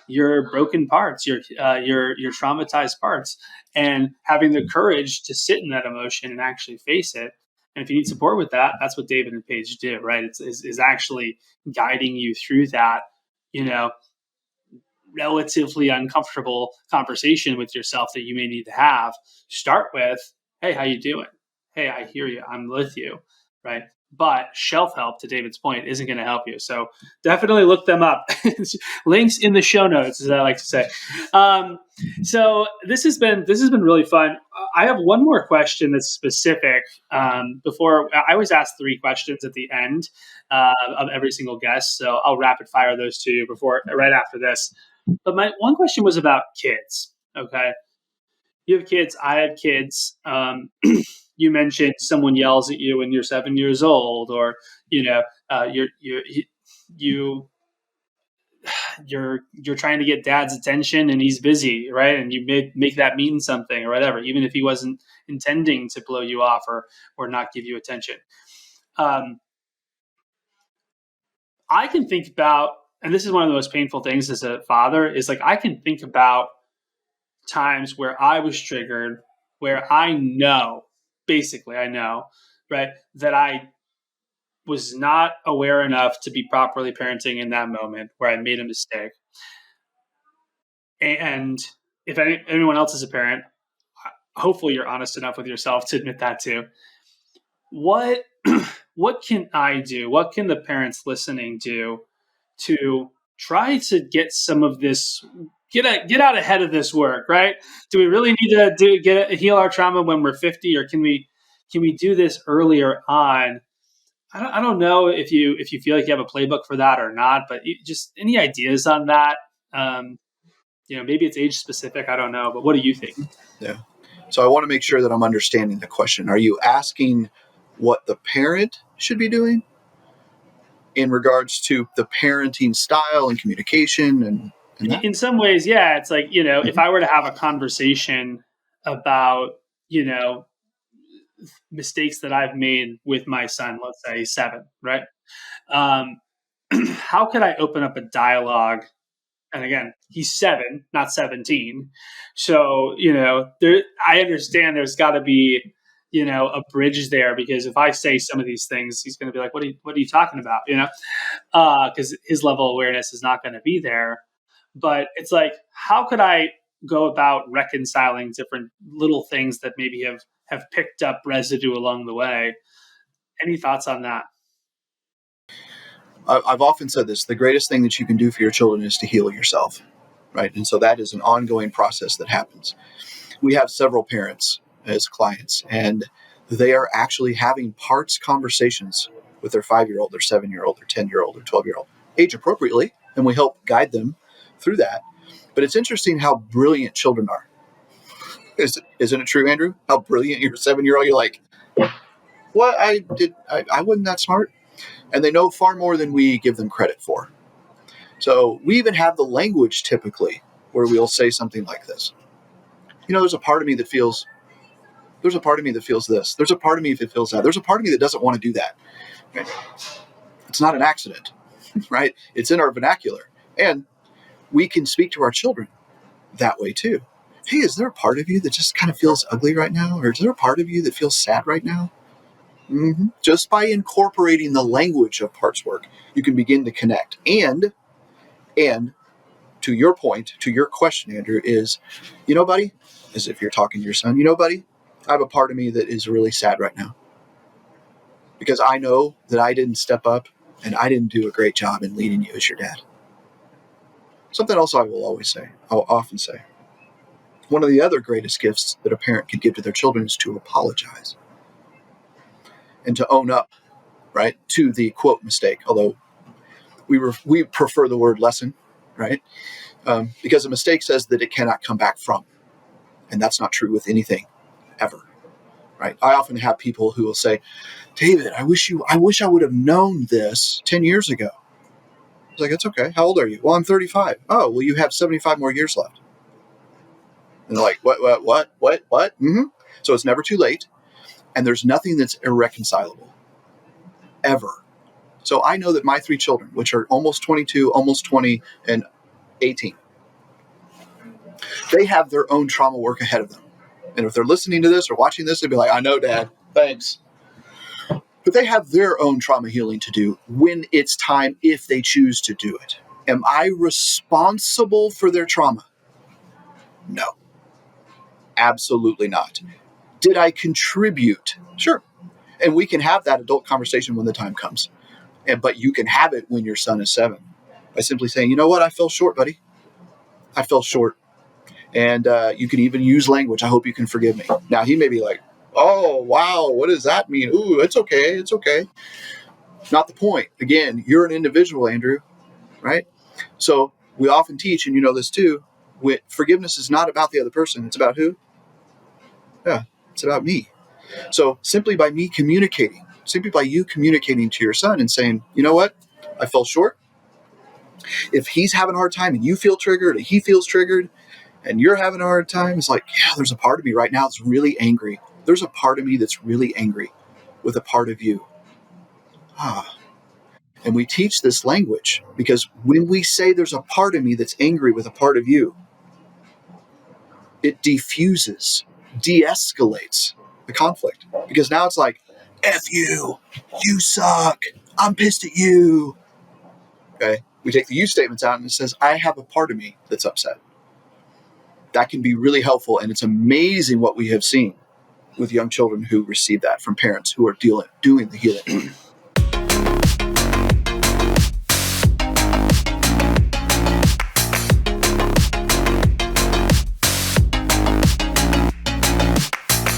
your broken parts, your traumatized parts, and having the courage to sit in that emotion and actually face it. And if you need support with that, that's what David and Paige do, right? Is actually guiding you through that, you know, relatively uncomfortable conversation with yourself that you may need to have. Start with, hey, how you doing? Hey, I hear you. I'm with you, right? But shelf help, to David's point, isn't going to help you. So definitely look them up. Links in the show notes, as I like to say. So this has been really fun. I have one more question that's specific. Before I always ask 3 questions at the end of every single guest, so I'll rapid fire those to you right after this. But my one question was about kids. Okay, you have kids. I have kids. You mentioned someone yells at you when you're 7 years old, or you you're trying to get dad's attention and he's busy, right? And you make that mean something or whatever, even if he wasn't intending to blow you off or not give you attention. Um, I can think about, and this is one of the most painful things as a father, is like I can think about times where I was triggered, where basically I know, right, that I was not aware enough to be properly parenting in that moment, where I made a mistake. And if anyone else is a parent, hopefully you're honest enough with yourself to admit that too. What what can I do? What can the parents listening do to try to get some of this, get out ahead of this work, right? Do we really need to heal our trauma when we're 50, or can we do this earlier on? I don't know if you feel like you have a playbook for that or not, but just any ideas on that? Maybe it's age specific. I don't know, but what do you think? Yeah. So I want to make sure that I'm understanding the question. Are you asking what the parent should be doing in regards to the parenting style and communication and that? In some ways, yeah. It's like, if I were to have a conversation about, mistakes that I've made with my son, let's say 7, right? How could I open up a dialogue? And again, he's 7, not 17. So, I understand there's got to be, a bridge there, because if I say some of these things, he's going to be like, what are you talking about? Because his level of awareness is not going to be there. But it's like, how could I go about reconciling different little things that maybe have picked up residue along the way? Any thoughts on that? I've often said this: the greatest thing that you can do for your children is to heal yourself, right? And so that is an ongoing process that happens. We have several parents as clients, and they are actually having parts conversations with their 5-year-old, their 7-year-old, their 10-year-old, or 12-year-old, age appropriately, and we help guide them through that. But it's interesting how brilliant children are. Isn't it true, Andrew? How brilliant your 7-year-old? You're like, what? I wasn't that smart. And they know far more than we give them credit for. So we even have the language typically where we'll say something like this. There's a part of me that feels this. There's a part of me that feels that. There's a part of me that doesn't want to do that. Right? It's not an accident, right? It's in our vernacular. And we can speak to our children that way too. Hey, is there a part of you that just kind of feels ugly right now? Or is there a part of you that feels sad right now? Mm-hmm. Just by incorporating the language of parts work, you can begin to connect. And to your point, to your question, Andrew, is, buddy, as if you're talking to your son, buddy, I have a part of me that is really sad right now. Because I know that I didn't step up and I didn't do a great job in leading you as your dad. Something else I'll often say, one of the other greatest gifts that a parent could give to their children is to apologize. And to own up, right, to the quote mistake, although we prefer the word lesson, right? Because a mistake says that it cannot come back from. And that's not true with anything, ever, right? I often have people who will say, David, I wish I would have known this 10 years ago. I was like, it's okay. How old are you? Well, I'm 35. Oh, well, you have 75 more years left. And they're like, what? Mm-hmm. So it's never too late. And there's nothing that's irreconcilable, ever. So I know that my 3 children, which are almost 22, almost 20, and 18. They have their own trauma work ahead of them. And if they're listening to this or watching this, they'd be like, I know, Dad. Thanks. But they have their own trauma healing to do when it's time, if they choose to do it. Am I responsible for their trauma? No, absolutely not. Did I contribute? Sure. And we can have that adult conversation when the time comes. But you can have it when your son is 7 by simply saying, you know what, I fell short, buddy. I fell short. And you can even use language. I hope you can forgive me. Now, he may be like, oh, wow, what does that mean? Ooh, it's okay. It's okay. Not the point. Again, you're an individual, Andrew, right? So we often teach, and you know this too, forgiveness is not about the other person. It's about who? Yeah, it's about me. So simply by you communicating to your son and saying, you know what, I fell short. If he's having a hard time and you feel triggered, and he feels triggered, and you're having a hard time, it's like, yeah, there's a part of me right now that's really angry. There's a part of me that's really angry with a part of you. And we teach this language because when we say there's a part of me that's angry with a part of you, it diffuses, de-escalates the conflict. Because now it's like, F you, you suck, I'm pissed at you. Okay? We take the you statements out and it says, I have a part of me that's upset. That can be really helpful, and it's amazing what we have seen with young children who receive that from parents who are doing the healing.